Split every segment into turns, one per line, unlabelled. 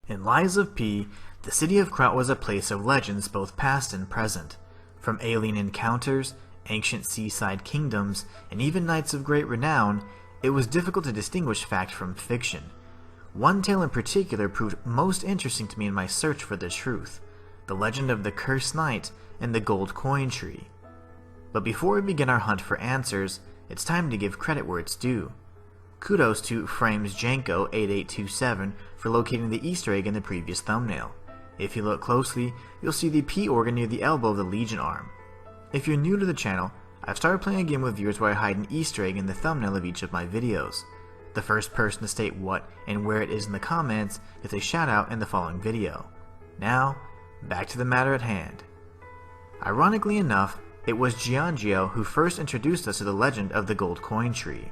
In Lies of P, the city of Kraut was a place of legends both past and present. From alien encounters, ancient seaside kingdoms, and even knights of great renown, it was difficult to distinguish fact from fiction. One tale in particular proved most interesting to me in my search for the truth: the legend of the Cursed Knight and the Gold Coin Tree. But before we begin our hunt for answers, it's time to give credit where it's due. Kudos to FramesJanko8827 for locating the Easter egg in the previous thumbnail. If you look closely, you'll see the P organ near the elbow of the Legion arm. If you're new to the channel, I've started playing a game with viewers where I hide an Easter egg in the thumbnail of each of my videos. The first person to state what and where it is in the comments gets a shout out in the following video. Now, back to the matter at hand. Ironically enough, it was Giangio who first introduced us to the legend of the Gold Coin Tree.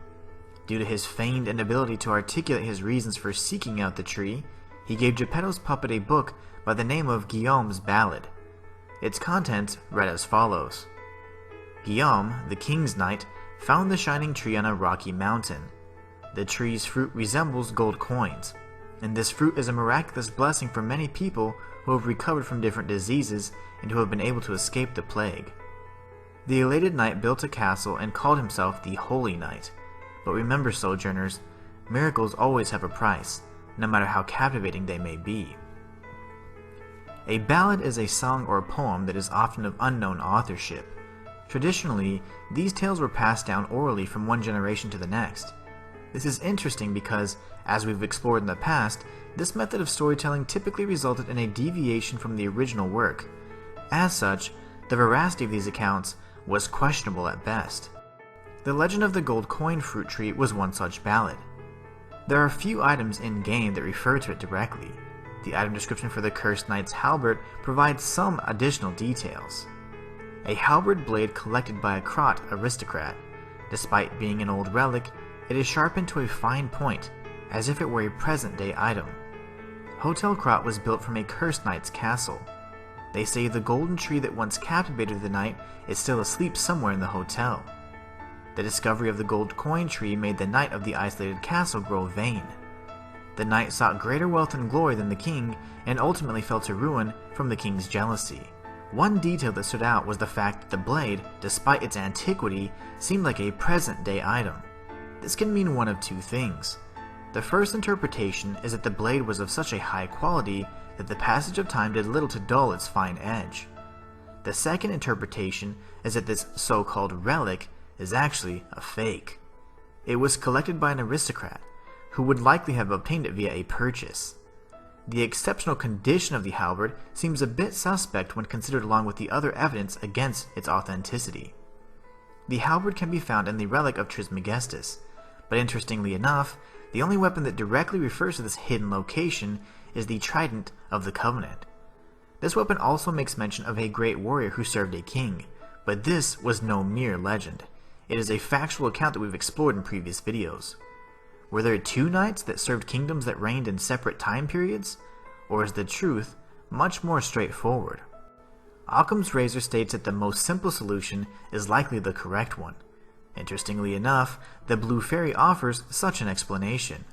Due to his feigned inability to articulate his reasons for seeking out the tree, he gave Geppetto's puppet a book by the name of Guillaume's Ballad. Its contents read as follows. Guillaume, the king's knight, found the shining tree on a rocky mountain. The tree's fruit resembles gold coins, and this fruit is a miraculous blessing for many people who have recovered from different diseases and who have been able to escape the plague. The elated knight built a castle and called himself the Holy Knight. But remember, sojourners, miracles always have a price, no matter how captivating they may be. A ballad is a song or a poem that is often of unknown authorship. Traditionally, these tales were passed down orally from one generation to the next. This is interesting because, as we've explored in the past, this method of storytelling typically resulted in a deviation from the original work. As such, the veracity of these accounts was questionable at best. The legend of the Gold Coin Fruit Tree was one such ballad. There are few items in-game that refer to it directly. The item description for the Cursed Knight's halberd provides some additional details. A halberd blade collected by a Kraut aristocrat. Despite being an old relic, it is sharpened to a fine point, as if it were a present-day item. Hotel Kraut was built from a Cursed Knight's castle. They say the golden tree that once captivated the knight is still asleep somewhere in the hotel. The discovery of the gold coin tree made the knight of the isolated castle grow vain. The knight sought greater wealth and glory than the king, and ultimately fell to ruin from the king's jealousy. One detail that stood out was the fact that the blade, despite its antiquity, seemed like a present-day item. This can mean one of two things. The first interpretation is that the blade was of such a high quality that the passage of time did little to dull its fine edge. The second interpretation is that this so-called relic is actually a fake. It was collected by an aristocrat, who would likely have obtained it via a purchase. The exceptional condition of the halberd seems a bit suspect when considered along with the other evidence against its authenticity. The halberd can be found in the relic of Trismegistus, but interestingly enough, the only weapon that directly refers to this hidden location is the Trident of the Covenant. This weapon also makes mention of a great warrior who served a king, but this was no mere legend. It is a factual account that we've explored in previous videos. Were there two knights that served kingdoms that reigned in separate time periods? Or is the truth much more straightforward? Occam's razor states that the most simple solution is likely the correct one. Interestingly enough, the Blue Fairy offers such an explanation.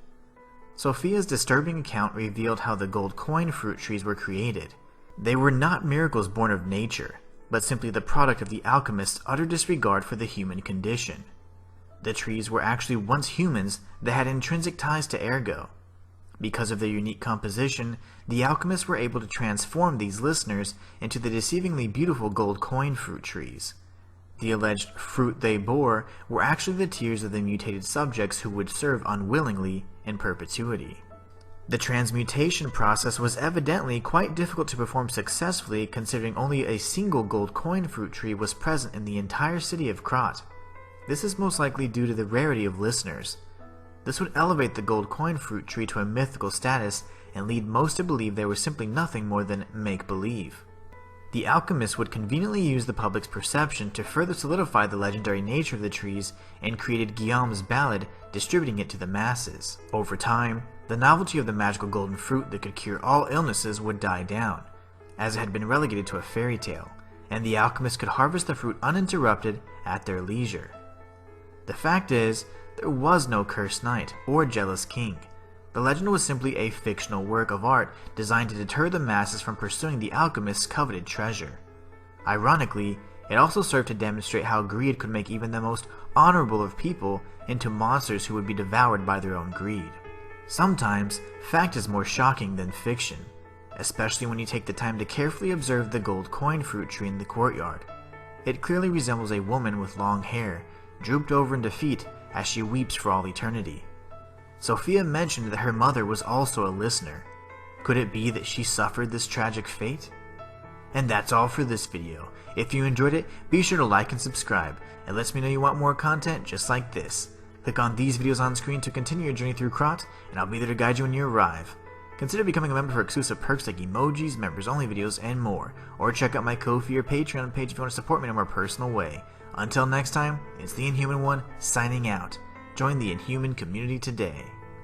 Sophia's disturbing account revealed how the gold coin fruit trees were created. They were not miracles born of nature, but simply the product of the alchemist's utter disregard for the human condition. The trees were actually once humans that had intrinsic ties to Ergo. Because of their unique composition, the alchemists were able to transform these listeners into the deceivingly beautiful gold coin fruit trees. The alleged fruit they bore were actually the tears of the mutated subjects who would serve unwillingly in perpetuity. The transmutation process was evidently quite difficult to perform successfully, considering only a single gold coin fruit tree was present in the entire city of Kraut. This is most likely due to the rarity of listeners. This would elevate the gold coin fruit tree to a mythical status and lead most to believe they were simply nothing more than make-believe. The alchemists would conveniently use the public's perception to further solidify the legendary nature of the trees and created Guillaume's Ballad, distributing it to the masses. Over time, the novelty of the magical golden fruit that could cure all illnesses would die down, as it had been relegated to a fairy tale, and the alchemists could harvest the fruit uninterrupted at their leisure. The fact is, there was no cursed knight or jealous king. The legend was simply a fictional work of art designed to deter the masses from pursuing the alchemist's coveted treasure. Ironically, it also served to demonstrate how greed could make even the most honorable of people into monsters who would be devoured by their own greed. Sometimes, fact is more shocking than fiction, especially when you take the time to carefully observe the gold coin fruit tree in the courtyard. It clearly resembles a woman with long hair, drooped over in defeat as she weeps for all eternity. Sophia mentioned that her mother was also a listener. Could it be that she suffered this tragic fate? And that's all for this video. If you enjoyed it, be sure to like and subscribe. It lets me know you want more content just like this. Click on these videos on screen to continue your journey through Krot, and I'll be there to guide you when you arrive. Consider becoming a member for exclusive perks like emojis, members-only videos, and more. Or check out my Ko-fi or Patreon page if you want to support me in a more personal way. Until next time, it's the Inhuman One, signing out. Join the Inhuman community today.